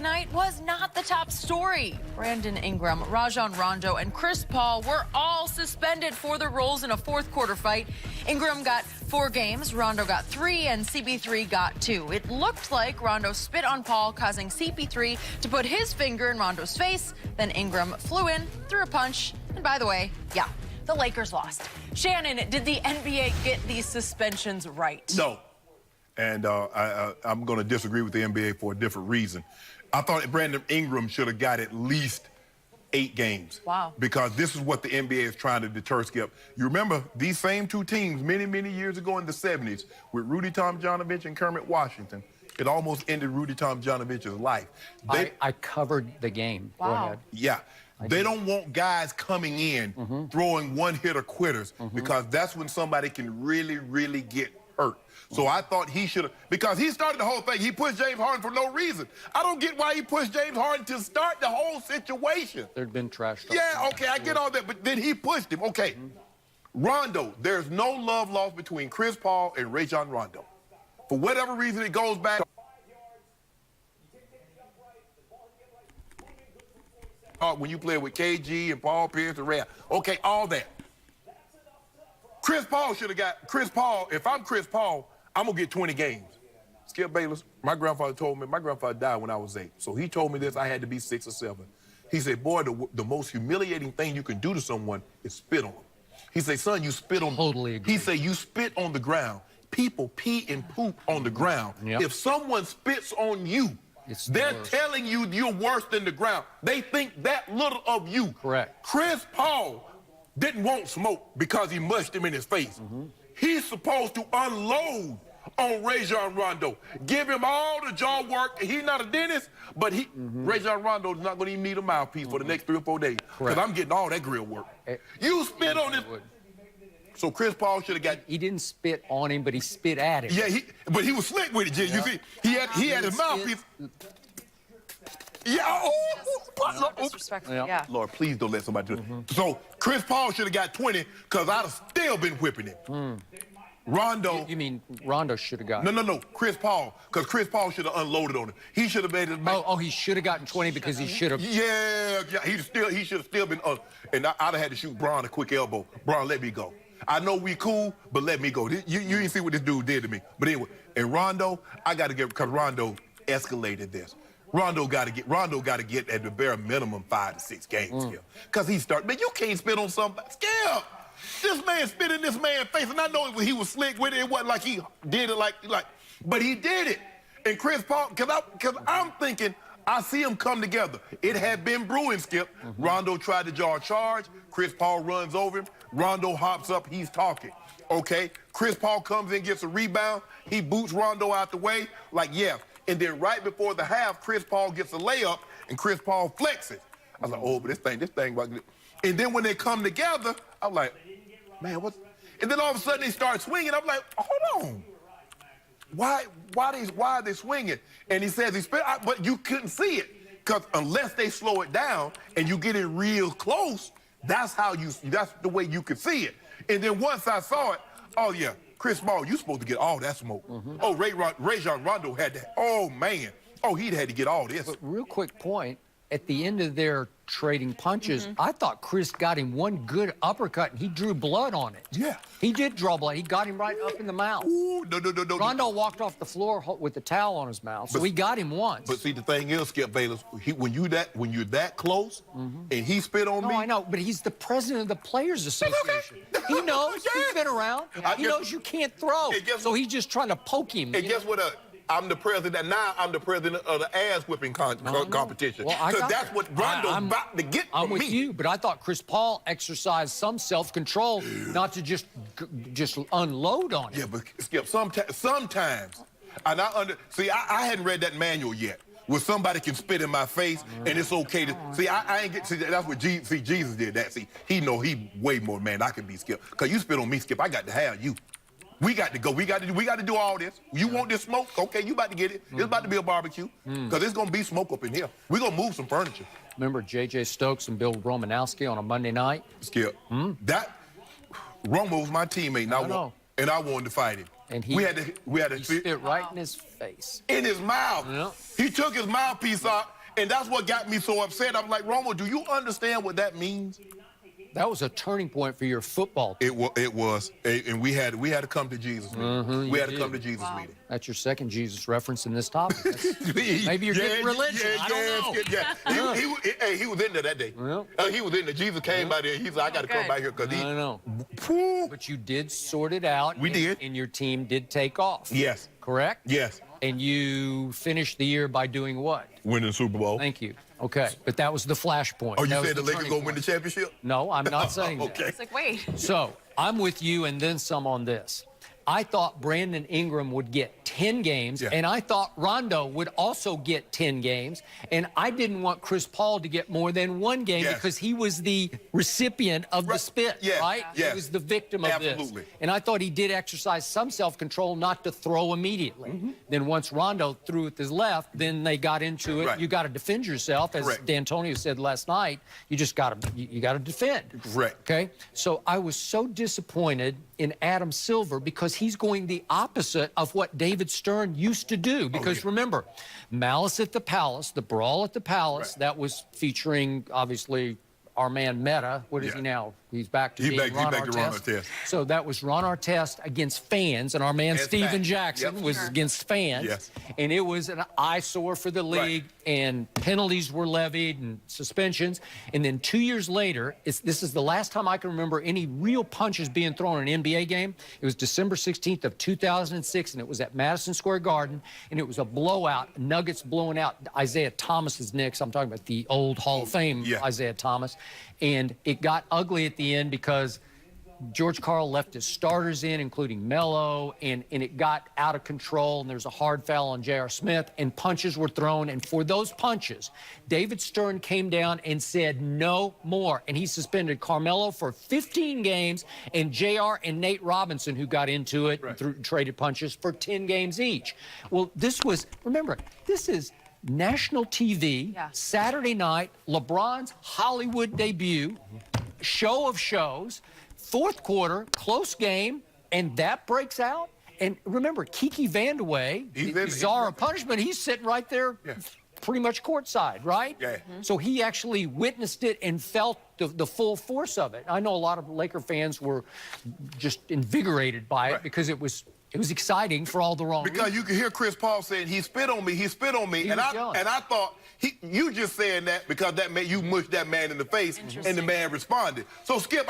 night was not the top story. Brandon Ingram, Rajon Rondo, and Chris Paul were all suspended for their roles in a fourth-quarter fight. Ingram got 4 games, Rondo got 3, and CP3 got 2. It looked like Rondo spit on Paul, causing CP3 to put his finger in Rondo's face. Then Ingram flew in, threw a punch, and by the way, yeah, the Lakers lost. Shannon, did the NBA get these suspensions right? No. And I'm going to disagree with the NBA for a different reason. I thought Brandon Ingram should have got at least 8 games. Wow. Because this is what the NBA is trying to deter, Skip. You remember these same 2 teams many, many years ago in the 70s with Rudy Tomjanovich and Kermit Washington. It almost ended Rudy Tomjanovich's life. I covered the game. Wow. Go ahead. Yeah. They don't want guys coming in throwing one-hitter quitters because that's when somebody can really, really get hurt. So I thought he should have, because he started the whole thing. He pushed James Harden for no reason. I don't get why he pushed James Harden to start the whole situation. There'd been trash talk. Yeah, okay, I get all that, but then he pushed him. Okay, Rondo, there's no love lost between Chris Paul and Rajon Rondo. For whatever reason, it goes back. When you play with KG and Paul Pierce and Ray, okay, all that. Chris Paul should have got, Chris Paul, if I'm Chris Paul, I'm going to get 20 games. Skip Bayless, my grandfather told me, my grandfather died when I was 8. So he told me this, I had to be 6 or 7. He said, boy, the most humiliating thing you can do to someone is spit on them. He said, son, you spit on. Totally agree. He said, you spit on the ground. People pee and poop on the ground. Yep. If someone spits on you, they're telling you you're worse than the ground. They think that little of you. Correct. Chris Paul didn't want smoke because he mushed him in his face. He's supposed to unload on Rajon Rondo. Give him all the jaw work. He's not a dentist, but Rajon Rondo is not going to even need a mouthpiece for the next 3 or 4 days. Because I'm getting all that grill work. You spit on it. So Chris Paul should have got. He didn't spit on him, but he spit at him. Yeah, but he was slick with it, Jim. You see, he had his mouthpiece. Yeah. Disrespectful, yeah. Lord, please don't let somebody do it. So Chris Paul should have got 20 because I'd have still been whipping him. Rondo. You mean Rondo should have gotten? No. Chris Paul, because Chris Paul should have unloaded on him. He should have made it. Oh, he should have gotten 20 because he should have. Yeah. He should have still been. And I'd have had to shoot Bron a quick elbow. Bron, let me go. I know we cool, but let me go. You didn't see what this dude did to me. But anyway, and Rondo, I got to get, because Rondo escalated this. Rondo got to get at the bare minimum 5 to 6 games here. Because he started, man, you can't spit on somebody. Skip! This man spit in this man's face, and I know he was slick with it. It wasn't like he did it like, but he did it. And Chris Paul, because I'm thinking, I see them come together. It had been brewing, Skip. Rondo tried to draw a charge. Chris Paul runs over him. Rondo hops up. He's talking. Okay? Chris Paul comes in, gets a rebound. He boots Rondo out the way, like, yeah. And then right before the half, Chris Paul gets a layup, and Chris Paul flexes. I was like, oh, but this thing. And then when they come together, I'm like, man, what? And then all of a sudden they start swinging. I'm like, hold on. Why are they swinging? And he says he spit, but you couldn't see it. Because unless they slow it down and you get it real close, that's the way you could see it. And then once I saw it, oh yeah, Chris Paul, you supposed to get all that smoke. Oh, Rajon Rondo had that. Oh man. Oh, he'd had to get all this. But real quick point, at the end of their trading punches, I thought Chris got him one good uppercut, and he drew blood on it. Yeah. He did draw blood. He got him right up in the mouth. Ooh, no. Rondo walked off the floor with the towel on his mouth, so he got him once. But see, the thing is, Skip Bayless, when you're that close, and he spit on me. No, I know, but he's the president of the Players Association. He knows. He's been around. He knows you can't throw. So he's just trying to poke him. And guess what? I'm the president. Now I'm the president of the ass-whipping competition. Well, because that's what Rondo's about to get from me. I'm with you, but I thought Chris Paul exercised some self-control not to just unload on him. Yeah, but Skip, sometimes, and I hadn't read that manual yet, where somebody can spit in my face and it's okay to, see, I ain't get, see, that's what Jesus did that. See, he way more man I can be, Skip. Because you spit on me, Skip, I got to have you. We got to go. We got to do all this. You want this smoke? Okay, you about to get it. It's about to be a barbecue. Because there's going to be smoke up in here. We're going to move some furniture. Remember J.J. Stokes and Bill Romanowski on a Monday night? Skip, that Romo was my teammate, and I wanted to fight him. And he spit right in his face. In his mouth. Yep. He took his mouthpiece out, and that's what got me so upset. I'm like, Romo, do you understand what that means? That was a turning point for your football team. It was, and we had to come to Jesus meeting. We had to come to Jesus meeting. That's your second Jesus reference in this topic. Maybe you're getting religion. I don't know. He was in there that day. Well, he was in there. Jesus came by there. He's like, I got to come by here because he. I know. But you did sort it out. We did. And your team did take off. Yes. Correct? Yes. And you finished the year by doing what? Winning the Super Bowl. Thank you. Okay. But that was the flashpoint. Oh, you said the Lakers going to win the championship? No, I'm not saying that. Okay. It's like, wait. So I'm with you and then some on this. I thought Brandon Ingram would get 10 games, and I thought Rondo would also get 10 games, and I didn't want Chris Paul to get more than 1 game because he was the recipient of the spit, right? He was the victim of this. And I thought he did exercise some self-control not to throw immediately. Then once Rondo threw with his left, then they got into it. You got to defend yourself, as D'Antonio said last night. You just got to defend. Okay? So I was so disappointed in Adam Silver because he's going the opposite of what David Stern used to do. Because remember, Malice at the Palace, the brawl at the Palace, that was featuring, obviously, our man Meta. What is he now? He's back to being Ron Artest. So that was Ron Artest against fans, and our man Steven Jackson was against fans. And it was an eyesore for the league, and penalties were levied and suspensions. And then 2 years later, this is the last time I can remember any real punches being thrown in an NBA game. It was December 16th of 2006, and it was at Madison Square Garden, and it was a blowout. Nuggets blowing out Isaiah Thomas's Knicks. I'm talking about the old Hall of Fame Isaiah Thomas. And it got ugly at the end because George Karl left his starters in, including Melo, and it got out of control, and there's a hard foul on J.R. Smith, and punches were thrown. And for those punches, David Stern came down and said no more. And he suspended Carmelo for 15 games, and J.R. and Nate Robinson, who got into it, traded punches, for 10 games each. Well, this was, remember, this is national TV, Saturday night, LeBron's Hollywood debut, show of shows, fourth quarter, close game, and that breaks out. And remember, Kiki Vandeweghe, the czar of punishment, he's sitting right there pretty much courtside, right? So he actually witnessed it and felt the full force of it. I know a lot of Laker fans were just invigorated by it because it was exciting for all the wrong reasons. Because you can hear Chris Paul saying, he spit on me, he spit on me. And I thought, you just saying that because that man, you mushed that man in the face, and the man responded. So, Skip,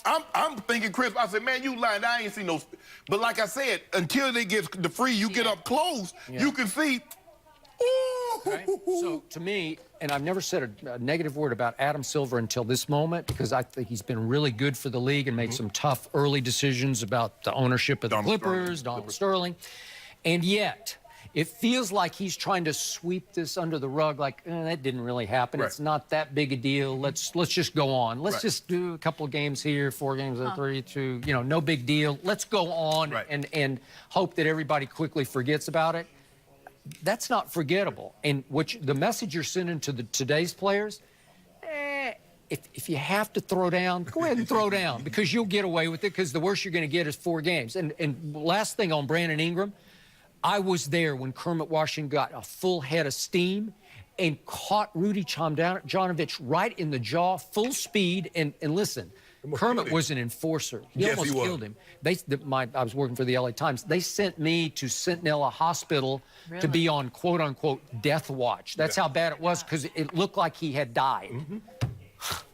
I'm thinking, Chris, I said, man, you lying. I ain't seen no. But like I said, until they get the free, you get up close, you can see. So, to me, and I've never said a negative word about Adam Silver until this moment, because I think he's been really good for the league and made some tough early decisions about the ownership of the Clippers, Donald Sterling. And yet, it feels like he's trying to sweep this under the rug, like, that didn't really happen. It's not that big a deal. Let's just go on. Let's just do a couple of games here, 4 games or 3, 2, no big deal. Let's go on and hope that everybody quickly forgets about it. That's not forgettable. And the message you're sending to today's players, if you have to throw down, go ahead and throw down, because you'll get away with it, because the worst you're going to get is 4 games. And last thing on Brandon Ingram, I was there when Kermit Washington got a full head of steam and caught Rudy Tomjanovich right in the jaw, full speed. And listen, Kermit was an enforcer. He almost killed him. I was working for the LA Times. They sent me to Centinela Hospital to be on quote-unquote death watch. That's how bad it was, because it looked like he had died.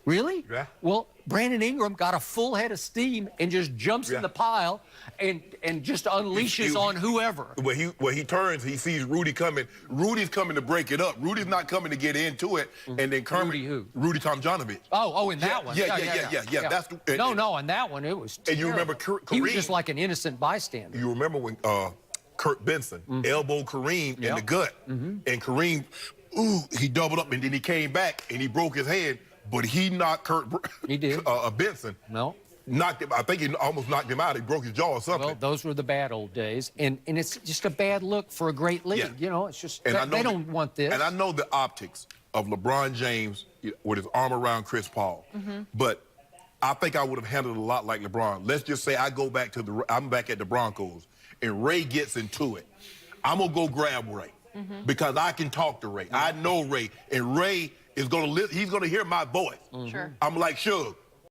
Really? Well, Brandon Ingram got a full head of steam and just jumps in the pile and just unleashes on whoever. When he turns, he sees Rudy coming. Rudy's coming to break it up. Rudy's not coming to get into it. And then Kermit, Rudy Tomjanovich. Oh, in that one. Yeah. That's no, in that one it was terrible. And you remember Kareem? He was just like an innocent bystander. You remember when Kurt Benson elbowed Kareem in the gut, and Kareem, he doubled up, and then he came back and he broke his head. But he knocked Benson. No. Knocked him. I think he almost knocked him out. He broke his jaw or something. Well, those were the bad old days. And it's just a bad look for a great league. It's just, they don't want this. And I know the optics of LeBron James with his arm around Chris Paul. But I think I would have handled it a lot like LeBron. Let's just say I'm back at the Broncos, and Ray gets into it, I'm going to go grab Ray because I can talk to Ray. I know Ray, and Ray is going to he's going to hear my voice. Sure. I'm like, Suge,